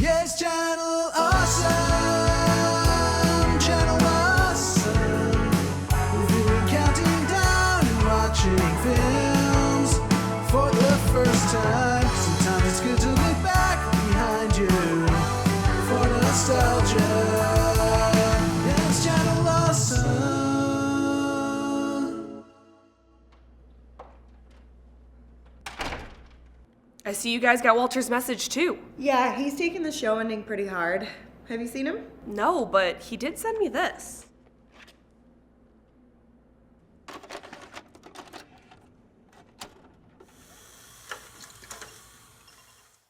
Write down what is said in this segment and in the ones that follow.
Yes, Channel Awesome. Channel Awesome. We've been counting down and watching films for the first time. Sometimes it's good to look back behind you for nostalgia. Yes, Channel Awesome. I see you guys got Walter's message too. Yeah, he's taking the show ending pretty hard. Have you seen him? No, but he did send me this.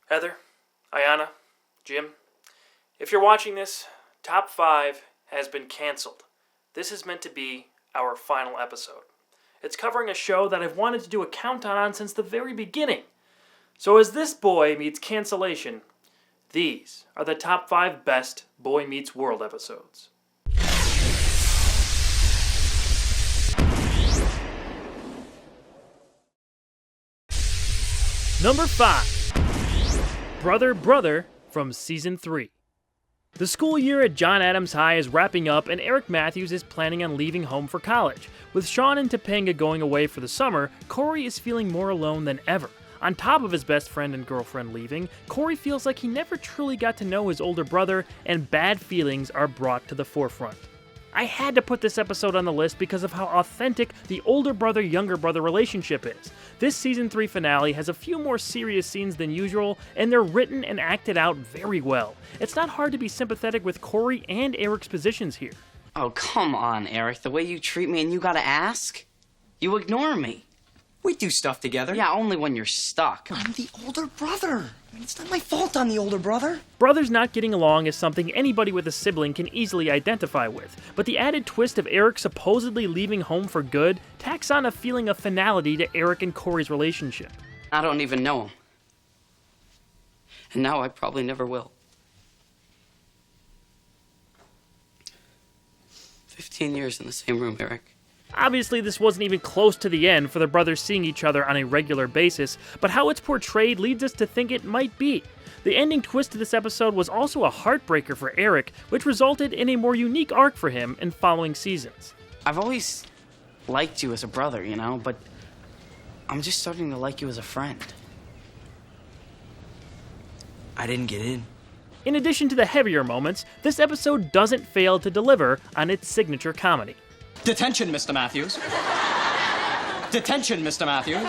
Heather, Aiyanna, Jim, if you're watching this, Top 5 has been canceled. This is meant to be our final episode. It's covering a show that I've wanted to do a countdown on since the very beginning. So as this boy meets cancellation, these are the top 5 best Boy Meets World episodes. Number 5. Brother Brother from Season 3. The school year at John Adams High is wrapping up and Eric Matthews is planning on leaving home for college. With Sean and Topanga going away for the summer, Corey is feeling more alone than ever. On top of his best friend and girlfriend leaving, Corey feels like he never truly got to know his older brother, and bad feelings are brought to the forefront. I had to put this episode on the list because of how authentic the older brother-younger brother relationship is. This Season 3 finale has a few more serious scenes than usual, and they're written and acted out very well. It's not hard to be sympathetic with Corey and Eric's positions here. Oh, come on, Eric. The way you treat me and you gotta ask? You ignore me. We do stuff together. Yeah, only when you're stuck. I'm the older brother. I mean, it's not my fault I'm the older brother. Brothers not getting along is something anybody with a sibling can easily identify with, but the added twist of Eric supposedly leaving home for good tacks on a feeling of finality to Eric and Corey's relationship. I don't even know him. And now I probably never will. 15 years in the same room, Eric. Obviously, this wasn't even close to the end for the brothers seeing each other on a regular basis, but how it's portrayed leads us to think it might be. The ending twist to this episode was also a heartbreaker for Eric, which resulted in a more unique arc for him in following seasons. I've always liked you as a brother, you know, but I'm just starting to like you as a friend. I didn't get in. In addition to the heavier moments, this episode doesn't fail to deliver on its signature comedy. Detention, Mr. Matthews. Detention, Mr. Matthews.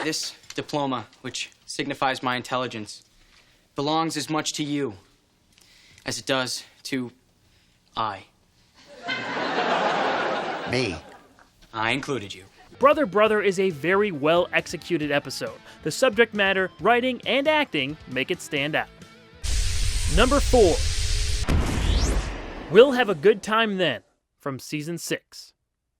This diploma, which signifies my intelligence, belongs as much to you as it does to I. Me. I included you. Brother Brother is a very well-executed episode. The subject matter, writing, and acting make it stand out. Number 4. We'll Have a Good Time Then, from Season 6.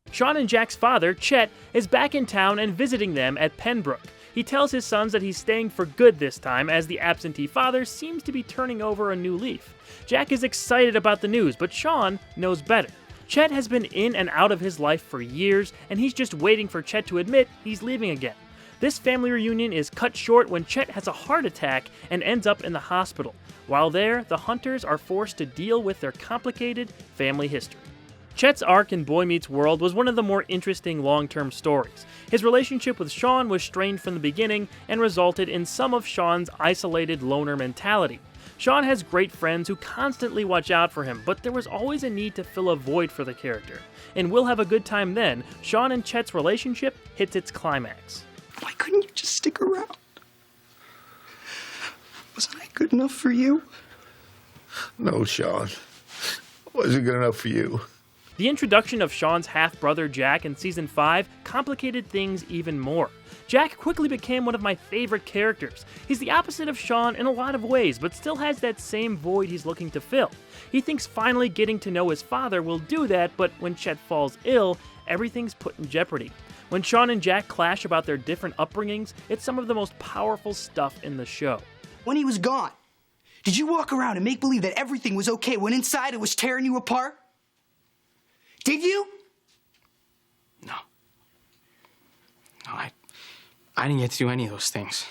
Sean and Jack's father, Chet, is back in town and visiting them at Pembroke. He tells his sons that he's staying for good this time as the absentee father seems to be turning over a new leaf. Jack is excited about the news, but Sean knows better. Chet has been in and out of his life for years, and he's just waiting for Chet to admit he's leaving again. This family reunion is cut short when Chet has a heart attack and ends up in the hospital. While there, the Hunters are forced to deal with their complicated family history. Chet's arc in Boy Meets World was one of the more interesting long-term stories. His relationship with Sean was strained from the beginning and resulted in some of Sean's isolated loner mentality. Sean has great friends who constantly watch out for him, but there was always a need to fill a void for the character. In We'll Have a Good Time Then, Sean and Chet's relationship hits its climax. Why couldn't you just stick around? Wasn't I good enough for you? No, Sean. Wasn't good enough for you. The introduction of Sean's half-brother Jack in Season 5 complicated things even more. Jack quickly became one of my favorite characters. He's the opposite of Sean in a lot of ways, but still has that same void he's looking to fill. He thinks finally getting to know his father will do that, but when Chet falls ill, everything's put in jeopardy. When Sean and Jack clash about their different upbringings, it's some of the most powerful stuff in the show. When he was gone, did you walk around and make believe that everything was okay when inside it was tearing you apart? Did you? No, I didn't get to do any of those things.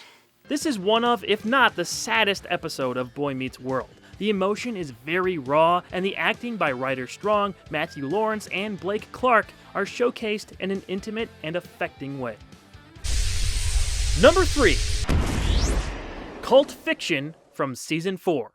This is one of, if not the saddest episode of Boy Meets World. The emotion is very raw, and the acting by Ryder Strong, Matthew Lawrence, and Blake Clark are showcased in an intimate and affecting way. Number 3. Cult Fiction from Season 4.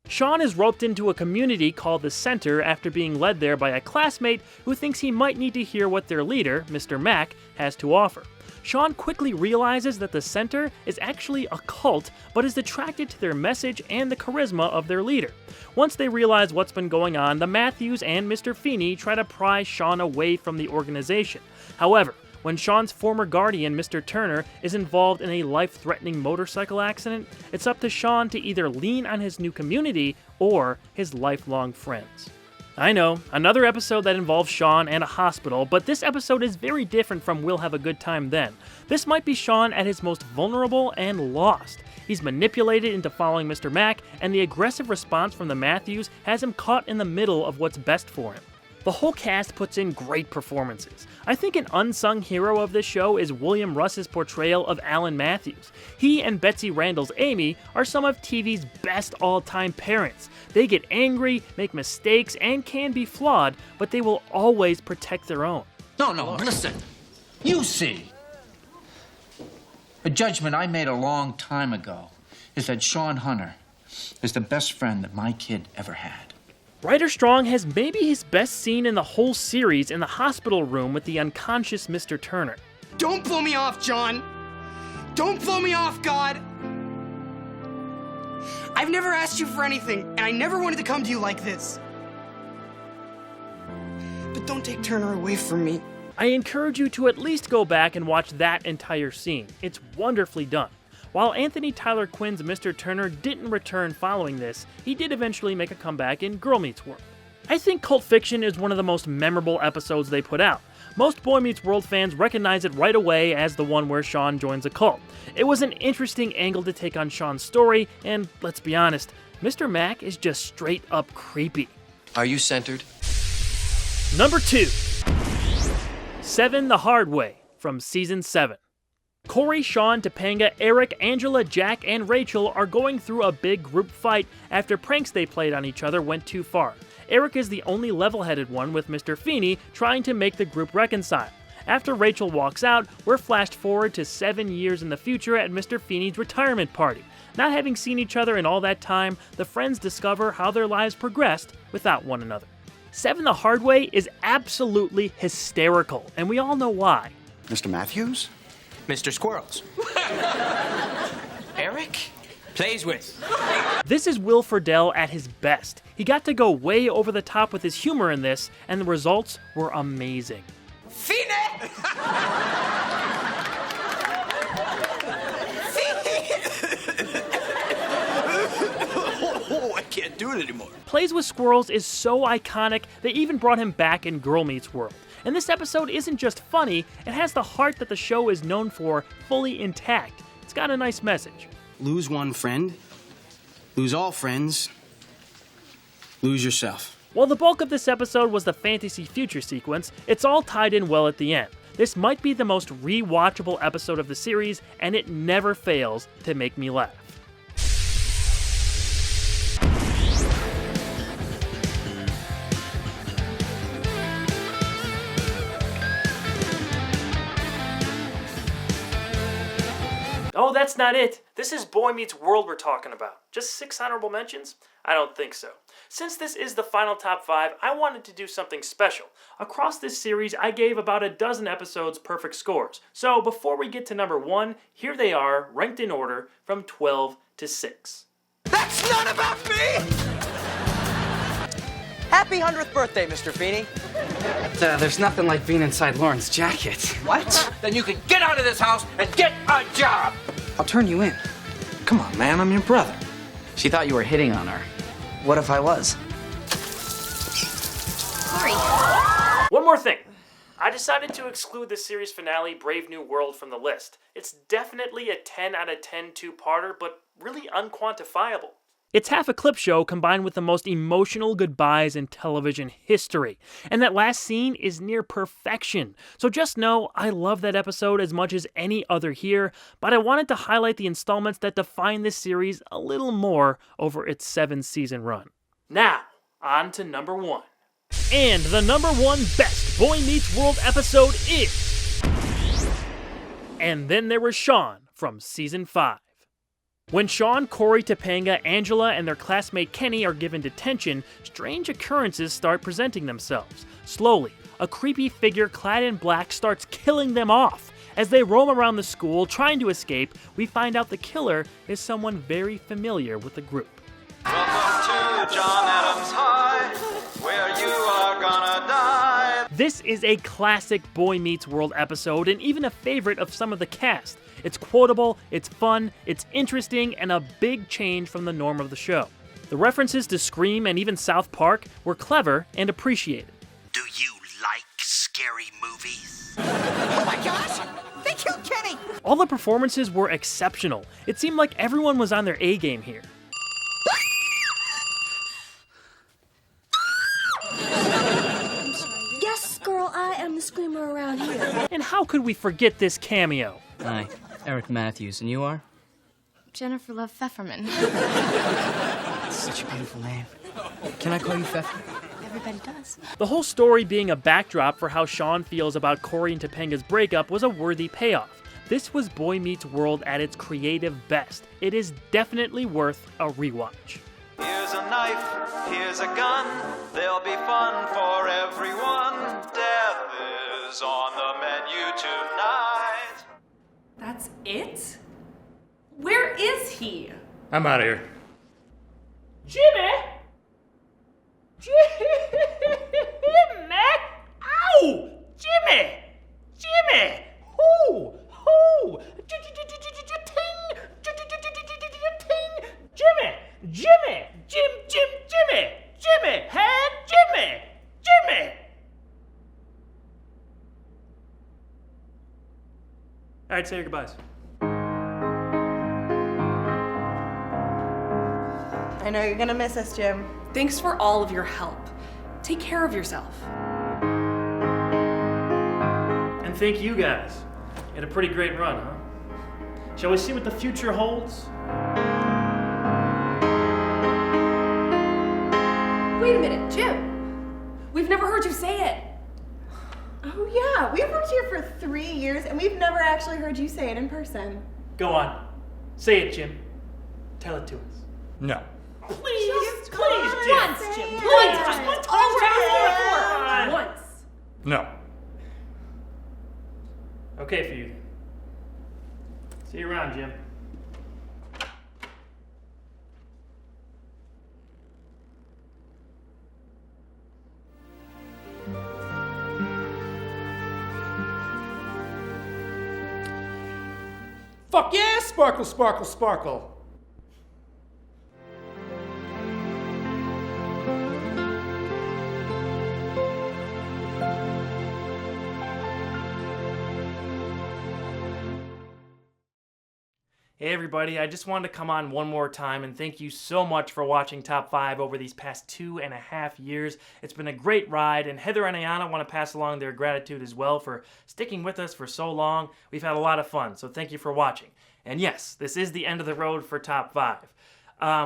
Sean is roped into a community called the Center after being led there by a classmate who thinks he might need to hear what their leader, Mr. Mack, has to offer. Sean quickly realizes that the Center is actually a cult, but is attracted to their message and the charisma of their leader. Once they realize what's been going on, the Matthews and Mr. Feeney try to pry Sean away from the organization. However, when Sean's former guardian, Mr. Turner, is involved in a life-threatening motorcycle accident, it's up to Sean to either lean on his new community or his lifelong friends. I know, another episode that involves Sean and a hospital, but this episode is very different from We'll Have a Good Time Then. This might be Sean at his most vulnerable and lost. He's manipulated into following Mr. Mack, and the aggressive response from the Matthews has him caught in the middle of what's best for him. The whole cast puts in great performances. I think an unsung hero of this show is William Russ's portrayal of Alan Matthews. He and Betsy Randall's Amy are some of TV's best all-time parents. They get angry, make mistakes, and can be flawed, but they will always protect their own. No, listen. You see. A judgment I made a long time ago is that Sean Hunter is the best friend that my kid ever had. Ryder Strong has maybe his best scene in the whole series in the hospital room with the unconscious Mr. Turner. Don't blow me off, John. Don't blow me off, God. I've never asked you for anything, and I never wanted to come to you like this. But don't take Turner away from me. I encourage you to at least go back and watch that entire scene. It's wonderfully done. While Anthony Tyler Quinn's Mr. Turner didn't return following this, he did eventually make a comeback in Girl Meets World. I think Cult Fiction is one of the most memorable episodes they put out. Most Boy Meets World fans recognize it right away as the one where Sean joins a cult. It was an interesting angle to take on Sean's story, and let's be honest, Mr. Mack is just straight up creepy. Are you centered? Number 2. 7 the Hard Way from Season 7. Corey, Sean, Topanga, Eric, Angela, Jack, and Rachel are going through a big group fight after pranks they played on each other went too far. Eric is the only level-headed one, with Mr. Feeney trying to make the group reconcile. After Rachel walks out, we're flashed forward to 7 years in the future at Mr. Feeney's retirement party. Not having seen each other in all that time, the friends discover how their lives progressed without one another. 7 the Hard Way is absolutely hysterical, and we all know why. Mr. Matthews? Mr. Squirrels. Eric plays with. This is Will Friedle at his best. He got to go way over the top with his humor in this, and the results were amazing. Feeney! Oh, I can't do it anymore. Plays with Squirrels is so iconic, they even brought him back in Girl Meets World. And this episode isn't just funny, it has the heart that the show is known for fully intact. It's got a nice message. Lose one friend, lose all friends, lose yourself. While the bulk of this episode was the fantasy future sequence, it's all tied in well at the end. This might be the most rewatchable episode of the series, and it never fails to make me laugh. Oh, that's not it. This is Boy Meets World we're talking about. Just 6 honorable mentions? I don't think so. Since this is the final top 5, I wanted to do something special. Across this series, I gave about a dozen episodes perfect scores. So before we get to number 1, here they are, ranked in order from 12 to 6. That's not about me! Happy 100th birthday, Mr. Feeney. There's nothing like being inside Lauren's jacket. What? Then you can get out of this house and get a job. I'll turn you in. Come on, man, I'm your brother. She thought you were hitting on her. What if I was? Corey. One more thing. I decided to exclude the series finale, Brave New World, from the list. It's definitely a 10 out of 10 two-parter, but really unquantifiable. It's half a clip show combined with the most emotional goodbyes in television history. And that last scene is near perfection. So just know I love that episode as much as any other here, but I wanted to highlight the installments that define this series a little more over its 7-season run. Now, on to number 1. And the number 1 best Boy Meets World episode is... And Then There Was Sean from Season 5. When Sean, Corey, Topanga, Angela, and their classmate Kenny are given detention, strange occurrences start presenting themselves. Slowly, a creepy figure clad in black starts killing them off. As they roam around the school trying to escape, we find out the killer is someone very familiar with the group. Welcome to John Adams High, where you are gonna die. This is a classic Boy Meets World episode and even a favorite of some of the cast. It's quotable, it's fun, it's interesting, and a big change from the norm of the show. The references to Scream and even South Park were clever and appreciated. Do you like scary movies? Oh my gosh! They killed Kenny! All the performances were exceptional. It seemed like everyone was on their A game here. Yes, girl, I am the screamer around here. And how could we forget this cameo? Hi, Eric Matthews, and you are? Jennifer Love Pfefferman. Such a beautiful name. Can I call you Pfeffer? Everybody does. The whole story being a backdrop for how Sean feels about Corey and Topanga's breakup was a worthy payoff. This was Boy Meets World at its creative best. It is definitely worth a rewatch. Here's a knife, here's a gun, there'll be fun for everyone. Death is on the menu tonight. That's it? Where is he? I'm out of here. Jimmy! Jimmy! Ow! Jimmy! Jimmy! Who? Ting! Jimmy! Jimmy! Jimmy! Jimmy! Hey, Jimmy! Jimmy! All right, say your goodbyes. I know you're gonna miss us, Jim. Thanks for all of your help. Take care of yourself. And thank you guys. You had a pretty great run, huh? Shall we see what the future holds? Wait a minute, Jim. We've never heard you say it. Oh yeah, we've worked here for 3 years and we've never actually heard you say it in person. Go on. Say it, Jim. Tell it to us. No. Please, Just Jim. Once, Jim. Say Please, it. just once. Come on. Once. No. Okay for you. See you around, Jim. Fuck yeah, sparkle, sparkle, sparkle. Hey everybody, I just wanted to come on one more time and thank you so much for watching Top 5 over these past 2.5 years. It's been a great ride, and Heather and Aiyanna want to pass along their gratitude as well for sticking with us for so long. We've had a lot of fun, so thank you for watching. And yes, this is the end of the road for Top 5.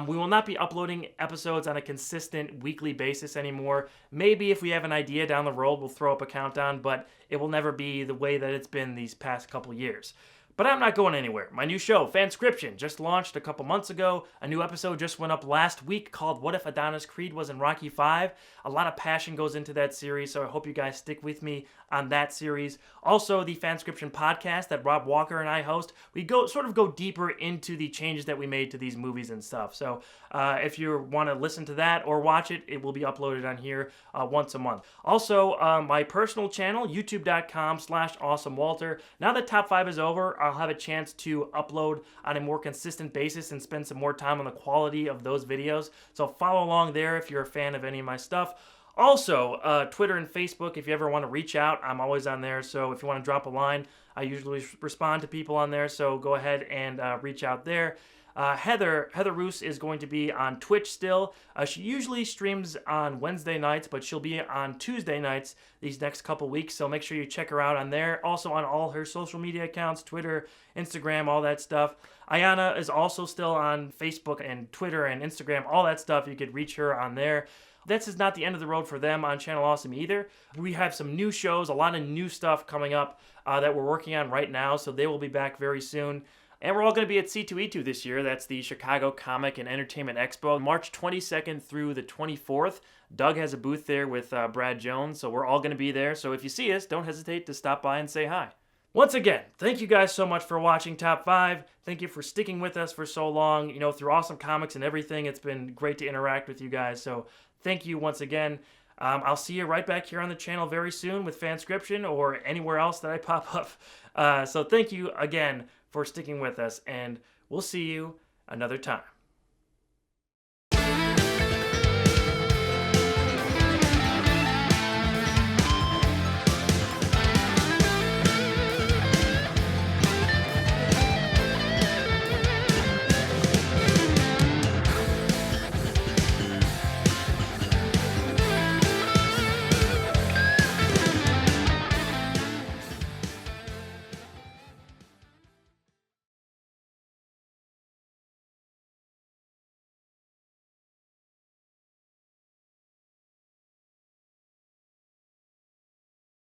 We will not be uploading episodes on a consistent weekly basis anymore. Maybe if we have an idea down the road, we'll throw up a countdown, but it will never be the way that it's been these past couple years. But I'm not going anywhere. My new show, Fanscription, just launched a couple months ago. A new episode just went up last week called What If Adonis Creed Was in Rocky V? A lot of passion goes into that series, so I hope you guys stick with me on that series. Also, the Fanscription podcast that Rob Walker and I host, we go deeper into the changes that we made to these movies and stuff. So if you want to listen to that or watch it, it will be uploaded on here once a month. Also, my personal channel, youtube.com/awesomewalter. Now that Top 5 is over, I'll have a chance to upload on a more consistent basis and spend some more time on the quality of those videos. So follow along there if you're a fan of any of my stuff. Also, Twitter and Facebook, if you ever want to reach out, I'm always on there. So if you want to drop a line, I usually respond to people on there. So go ahead and reach out there. Heather Roos is going to be on Twitch still. She usually streams on Wednesday nights, but she'll be on Tuesday nights these next couple weeks, so make sure you check her out on there. Also on all her social media accounts, Twitter, Instagram, all that stuff. Aiyanna is also still on Facebook and Twitter and Instagram, all that stuff. You could reach her on there. This is not the end of the road for them on Channel Awesome either. We have some new shows, a lot of new stuff coming up that we're working on right now, so they will be back very soon. And we're all going to be at C2E2 this year. That's the Chicago Comic and Entertainment Expo, March 22nd through the 24th. Doug has a booth there with Brad Jones, so we're all going to be there. So if you see us, don't hesitate to stop by and say hi. Once again, thank you guys so much for watching Top 5. Thank you for sticking with us for so long, through awesome comics and everything. It's been great to interact with you guys, so thank you once again. I'll see you right back here on the channel very soon with Fanscription or anywhere else that I pop up. So thank you again for sticking with us, and we'll see you another time.